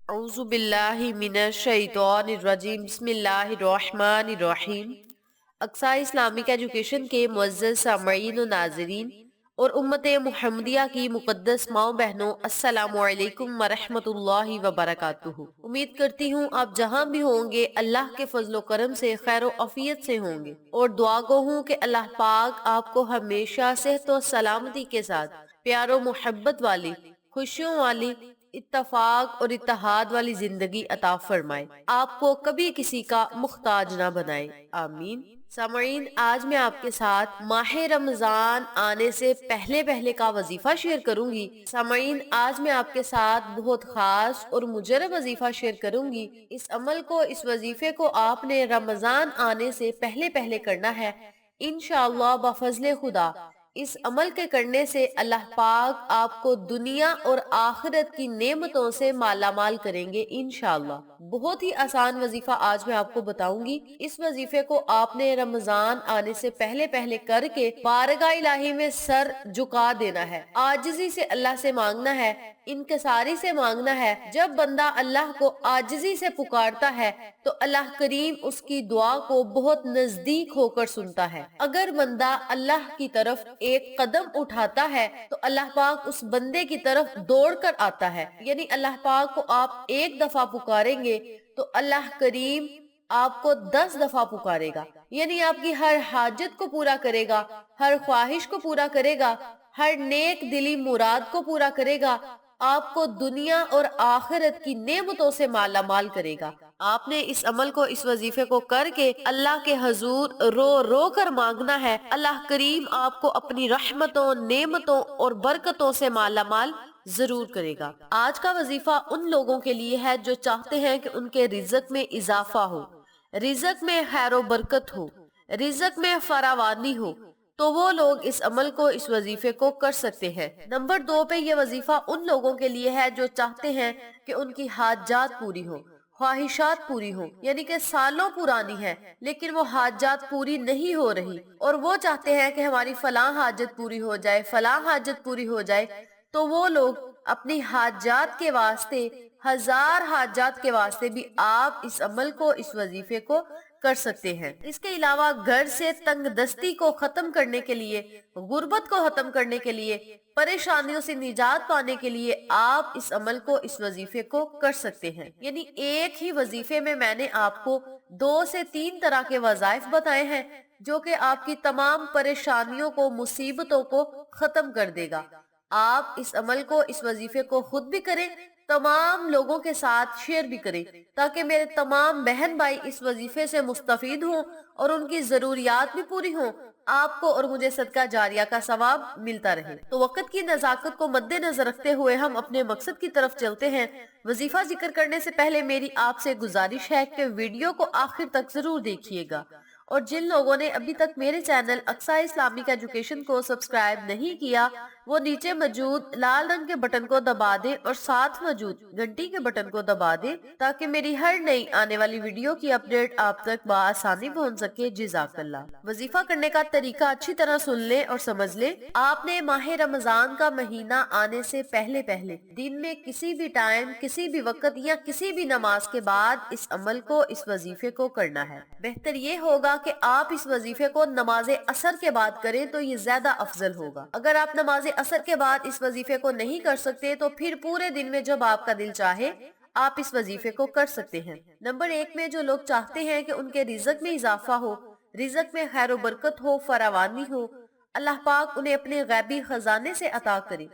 اعوذ باللہ من الشیطان الرجیم بسم اللہ الرحمن الرحیم۔ اقصی اسلامک ایجوکیشن کے معزز سامعین و ناظرین اور امت محمدیہ کی مقدس ماؤں بہنوں، السلام علیکم ورحمۃ اللہ وبرکاتہ۔ امید کرتی ہوں آپ جہاں بھی ہوں گے اللہ کے فضل و کرم سے خیر و عافیت سے ہوں گے، اور دعا گو ہوں کہ اللہ پاک آپ کو ہمیشہ صحت و سلامتی کے ساتھ پیار و محبت والی، خوشیوں والی، اتفاق اور اتحاد والی زندگی عطا فرمائے، آپ کو کبھی کسی کا محتاج نہ بنائے، آمین۔ سامعین، آج میں آپ کے ساتھ ماہ رمضان آنے سے پہلے پہلے کا وظیفہ شیئر کروں گی۔ سامعین، آج میں آپ کے ساتھ بہت خاص اور مجرب وظیفہ شیئر کروں گی۔ اس عمل کو، اس وظیفے کو آپ نے رمضان آنے سے پہلے پہلے کرنا ہے، انشاءاللہ بفضل خدا۔ اس عمل کے کرنے سے اللہ پاک آپ کو دنیا اور آخرت کی نعمتوں سے مالا مال کریں گے انشاءاللہ۔ بہت ہی آسان وظیفہ آج میں آپ کو بتاؤں گی۔ اس وظیفے کو آپ نے رمضان آنے سے پہلے پہلے کر کے بارگاہ الہی میں سر جھکا دینا ہے، عاجزی سے اللہ سے مانگنا ہے، انکساری سے مانگنا ہے۔ جب بندہ اللہ کو عاجزی سے پکارتا ہے تو اللہ کریم اس کی دعا کو بہت نزدیک ہو کر سنتا ہے۔ اگر بندہ اللہ کی طرف ایک قدم اٹھاتا ہے تو اللہ پاک اس بندے کی طرف دوڑ کر آتا ہے، یعنی اللہ پاک کو آپ ایک دفعہ پکاریں گے تو اللہ کریم آپ کو 10 دفعہ پکارے گا، یعنی آپ کی ہر حاجت کو پورا کرے گا، ہر خواہش کو پورا کرے گا، ہر نیک دلی مراد کو پورا کرے گا، آپ کو دنیا اور آخرت کی نعمتوں سے مالا مال کرے گا۔ آپ نے اس عمل کو، اس وظیفے کو کر کے اللہ کے حضور رو رو کر مانگنا ہے، اللہ کریم آپ کو اپنی رحمتوں، نعمتوں اور برکتوں سے مالا مال ضرور کرے گا۔ آج کا وظیفہ ان لوگوں کے لیے ہے جو چاہتے ہیں کہ ان کے رزق میں اضافہ ہو، رزق میں خیر و برکت ہو، رزق میں فراوانی ہو، تو وہ لوگ اس عمل کو، اس وظیفے کو کر سکتے ہیں۔ نمبر 2 پہ یہ وظیفہ ان لوگوں کے لیے ہے جو چاہتے ہیں کہ ان کی حاجات پوری ہو، خواہشات پوری ہوں، یعنی کہ سالوں پرانی ہے لیکن وہ حاجات پوری نہیں ہو رہی، اور وہ چاہتے ہیں کہ ہماری فلاں حاجت پوری ہو جائے، فلاں حاجت پوری ہو جائے، تو وہ لوگ اپنی حاجات کے واسطے، ہزار حاجات کے واسطے بھی آپ اس عمل کو، اس وظیفے کو کر سکتے ہیں۔ اس کے علاوہ گھر سے تنگ دستی کو ختم کرنے کے لیے، غربت کو ختم کرنے کے لیے، پریشانیوں سے نجات پانے کے لیے آپ اس عمل کو، اس وظیفے کو کر سکتے ہیں۔ یعنی ایک ہی وظیفے میں نے آپ کو 2 سے 3 طرح کے وظائف بتائے ہیں جو کہ آپ کی تمام پریشانیوں کو، مصیبتوں کو ختم کر دے گا۔ آپ اس عمل کو، اس وظیفے کو خود بھی کریں، تمام لوگوں کے ساتھ شیئر بھی کریں، تاکہ میرے تمام بہن بھائی اس وظیفے سے مستفید ہوں اور ان کی ضروریات بھی پوری ہوں، آپ کو اور مجھے صدقہ جاریہ کا ثواب ملتا رہے۔ تو وقت کی نزاکت کو مد نظر رکھتے ہوئے ہم اپنے مقصد کی طرف چلتے ہیں۔ وظیفہ ذکر کرنے سے پہلے میری آپ سے گزارش ہے کہ ویڈیو کو آخر تک ضرور دیکھیے گا، اور جن لوگوں نے ابھی تک میرے چینل اقصی اسلامک ایجوکیشن کو سبسکرائب نہیں کیا، وہ نیچے موجود لال رنگ کے بٹن کو دبا دیں اور ساتھ موجود گھنٹی کے بٹن کو دبا دیں تاکہ میری ہر نئی آنے والی ویڈیو کی اپڈیٹ آپ تک بآسانی پہنچ سکے۔ جزاک اللہ۔ وظیفہ کرنے کا طریقہ اچھی طرح سن لیں اور سمجھ لیں۔ آپ نے ماہ رمضان کا مہینہ آنے سے پہلے پہلے دن میں کسی بھی ٹائم، کسی بھی وقت یا کسی بھی نماز کے بعد اس عمل کو، اس وظیفے کو کرنا ہے۔ بہتر یہ ہوگا کہ آپ اس وظیفے کو نماز عصر کے بعد کریں تو یہ زیادہ افضل ہوگا۔ اگر آپ نماز عصر کے بعد اس وظیفے کو نہیں کر سکتے تو پھر پورے دن میں جب آپ کا دل چاہے آپ اس وظیفے کو کر سکتے ہیں۔ نمبر 1 میں جو لوگ چاہتے ہیں کہ ان کے رزق میں اضافہ ہو، رزق میں خیر و برکت ہو، فراوانی ہو، اللہ پاک انہیں اپنے غیبی خزانے سے عطا کرے،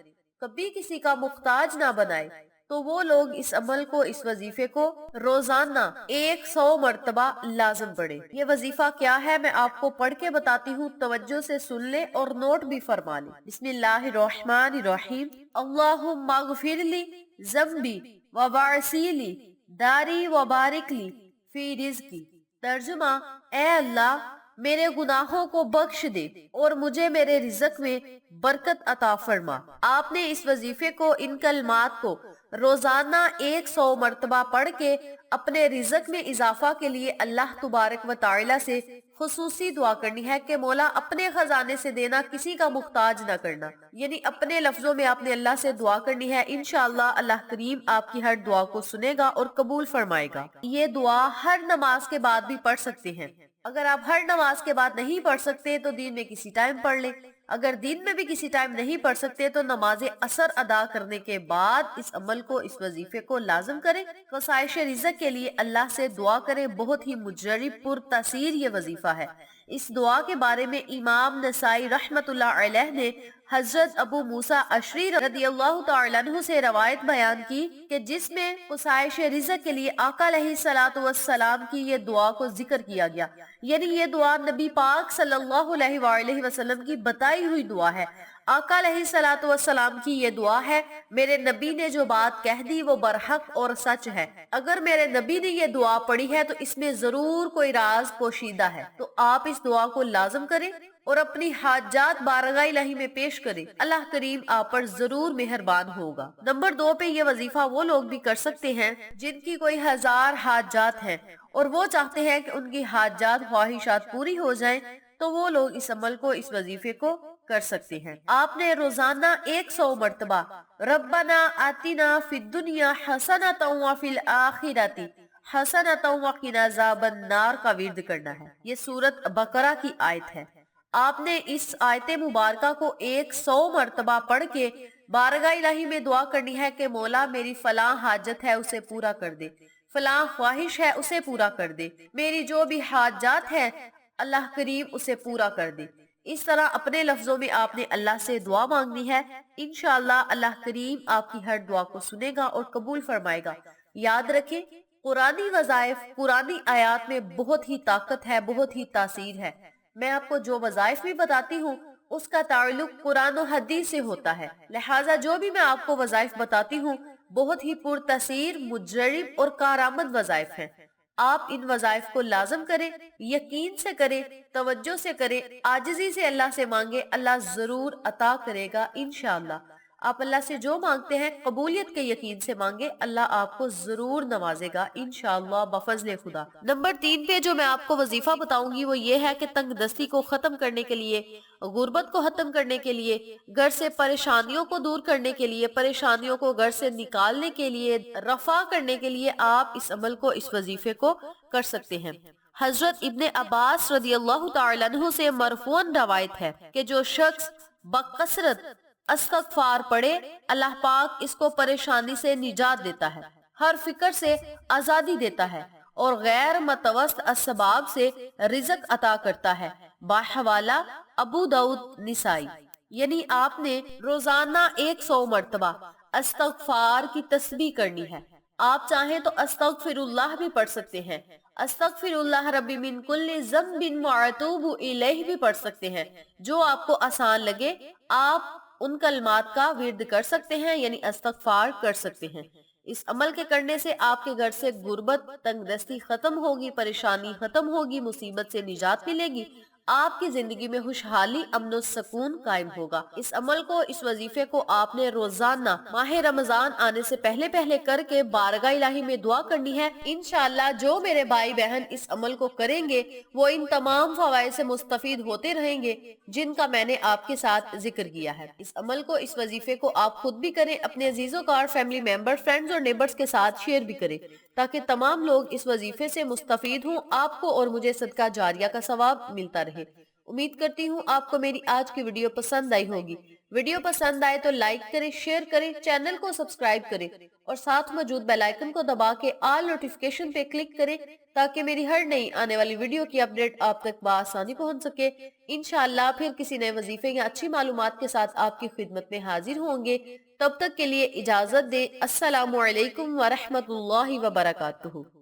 کبھی کسی کا محتاج نہ بنائے، تو وہ لوگ اس عمل کو، اس وظیفے کو روزانہ 100 مرتبہ لازم پڑھیں۔ یہ وظیفہ کیا ہے میں آپ کو پڑھ کے بتاتی ہوں، توجہ سے سن لیں اور نوٹ بھی فرما لیں۔ بسم اللہ الرحمن الرحیم۔ اللہم اغفر لی ذنبی وبارسی لی داری وبارک لی فی رزقی۔ ترجمہ: اے اللہ میرے گناہوں کو بخش دے اور مجھے میرے رزق میں برکت عطا فرما۔ آپ نے اس وظیفے کو، ان کلمات کو روزانہ 100 مرتبہ پڑھ کے اپنے رزق میں اضافہ کے لیے اللہ تبارک و تعالی سے خصوصی دعا کرنی ہے کہ مولا اپنے خزانے سے دینا، کسی کا محتاج نہ کرنا، یعنی اپنے لفظوں میں آپ نے اللہ سے دعا کرنی ہے۔ انشاءاللہ اللہ کریم آپ کی ہر دعا کو سنے گا اور قبول فرمائے گا۔ یہ دعا ہر نماز کے بعد بھی پڑھ سکتے ہیں۔ اگر آپ ہر نماز کے بعد نہیں پڑھ سکتے تو دن میں کسی ٹائم پڑھ لیں۔ اگر دن میں بھی کسی ٹائم نہیں پڑھ سکتے تو نماز عصر ادا کرنے کے بعد اس عمل کو، اس وظیفے کو لازم کریں۔ خصائص رزق کے لیے اللہ سے دعا کریں، بہت ہی مجرب پر تاثیر یہ وظیفہ ہے۔ اس دعا کے بارے میں امام نسائی رحمت اللہ علیہ نے حضرت ابو موسیٰ اشعری رضی اللہ تعالیٰ عنہ سے روایت بیان کی کہ جس میں خصائص رزق کے لیے آقا علیہ الصلوۃ والسلام کی یہ دعا کو ذکر کیا گیا، یعنی یہ دعا نبی پاک صلی اللہ علیہ وآلہ وسلم کی بتائی ہوئی دعا ہے۔ آقا علیہ الصلوۃ والسلام کی یہ دعا ہے، میرے نبی نے جو بات کہہ دی وہ برحق اور سچ ہے۔ اگر میرے نبی نے یہ دعا پڑھی ہے تو اس میں ضرور کوئی راز پوشیدہ ہے، تو آپ اس دعا کو لازم کریں اور اپنی حاجات بارگاہ الہی میں پیش کریں۔ اللہ کریم آپ پر ضرور مہربان ہوگا۔ نمبر 2 پہ یہ وظیفہ وہ لوگ بھی کر سکتے ہیں جن کی کوئی 1000 حاجات ہیں اور وہ چاہتے ہیں کہ ان کی حاجات خواہشات پوری ہو جائیں، تو وہ لوگ اس عمل کو، اس وظیفے کو کر سکتے ہیں۔ آپ نے روزانہ 100 مرتبہ ربنا آتنا فی الدنیا حسنۃ وفی الآخرۃ حسنۃ وقنا عذاب النار کا ورد کرنا ہے۔ یہ سورۃ بقرہ کی آیت ہے۔ آپ نے اس آیت مبارکہ کو 100 مرتبہ پڑھ کے بارگاہ الہی میں دعا کرنی ہے کہ مولا میری فلاں حاجت ہے اسے پورا کر دے، فلاں خواہش ہے اسے پورا کر دے، میری جو بھی حاجات ہے اللہ کریم اسے پورا کر دے۔ اس طرح اپنے لفظوں میں آپ نے اللہ سے دعا مانگنی ہے۔ انشاءاللہ اللہ کریم آپ کی ہر دعا کو سنے گا اور قبول فرمائے گا۔ یاد رکھیں، قرآنی وظائف، قرآنی آیات میں بہت ہی طاقت ہے، بہت ہی تاثیر ہے۔ میں آپ کو جو وظائف بھی بتاتی ہوں اس کا تعلق قرآن و حدیث سے ہوتا ہے، لہٰذا جو بھی میں آپ کو وظائف بتاتی ہوں بہت ہی پر تاثیر، مجرب اور کارآمد وظائف ہیں۔ آپ ان وظائف کو لازم کریں، یقین سے کریں، توجہ سے کریں، عاجزی سے اللہ سے مانگیں، اللہ ضرور عطا کرے گا انشاءاللہ۔ آپ اللہ سے جو مانگتے ہیں قبولیت کے یقین سے مانگیں، اللہ آپ کو ضرور نوازے گا انشاءاللہ بفضل خدا۔ نمبر 3 پہ جو میں آپ کو وظیفہ بتاؤں گی وہ یہ ہے کہ تنگ دستی کو ختم کرنے کے لیے، غربت کو ختم کرنے کے لیے، گھر سے پریشانیوں کو دور کرنے کے لیے، پریشانیوں کو گھر سے نکالنے کے لیے، رفع کرنے کے لیے آپ اس عمل کو، اس وظیفے کو کر سکتے ہیں۔ حضرت ابن عباس رضی اللہ تعالیٰ عنہ سے مرفوعاً روایت ہے کہ جو شخص بکثرت استغفار پڑھے اللہ پاک اس کو پریشانی سے نجات دیتا ہے، ہر فکر سے آزادی دیتا ہے اور غیر متوسط اسباب سے رزق عطا کرتا ہے۔ باحوالہ ابو داؤد نسائی۔ یعنی آپ نے روزانہ 100 مرتبہ استغفار کی تسبیح کرنی ہے۔ آپ چاہیں تو استغفر اللہ بھی پڑھ سکتے ہیں، استغفر اللہ ربی من کل ذنب واتوب الیہ بھی پڑھ سکتے ہیں، جو آپ کو آسان لگے آپ ان کلمات کا ورد کر سکتے ہیں، یعنی استغفار کر سکتے ہیں۔ اس عمل کے کرنے سے آپ کے گھر سے غربت، تنگ دستی ختم ہوگی، پریشانی ختم ہوگی، مصیبت سے نجات ملے گی، آپ کی زندگی میں خوشحالی، امن و سکون قائم ہوگا۔ اس عمل کو، اس وظیفے کو آپ نے روزانہ ماہ رمضان آنے سے پہلے پہلے کر کے بارگاہ الہی میں دعا کرنی ہے۔ انشاءاللہ جو میرے بھائی بہن اس عمل کو کریں گے وہ ان تمام فوائد سے مستفید ہوتے رہیں گے جن کا میں نے آپ کے ساتھ ذکر کیا ہے۔ اس عمل کو، اس وظیفے کو آپ خود بھی کریں، اپنے عزیزوں کا اور فیملی ممبر، فرینڈز اور نیبرز کے ساتھ شیئر بھی کریں تاکہ تمام لوگ اس وظیفے سے مستفید ہوں، آپ کو اور مجھے صدقہ جاریہ کا ثواب ملتا رہے۔ امید کرتی ہوں آپ کو میری آج کی ویڈیو پسند آئی ہوگی۔ ویڈیو پسند آئے تو لائک کریں، شیئر کریں، چینل کو سبسکرائب کریں اور ساتھ موجود بیل آئیکن کو دبا کے آل نوٹیفیکیشن پہ کلک کریں تاکہ میری ہر نئی آنے والی ویڈیو کی اپڈیٹ آپ تک بآسانی پہنچ سکے۔ انشاءاللہ پھر کسی نئے وظیفے یا اچھی معلومات کے ساتھ آپ کی خدمت میں حاضر ہوں گے۔ تب تک کے لیے اجازت دیں۔ السلام علیکم ورحمۃ اللہ وبرکاتہ۔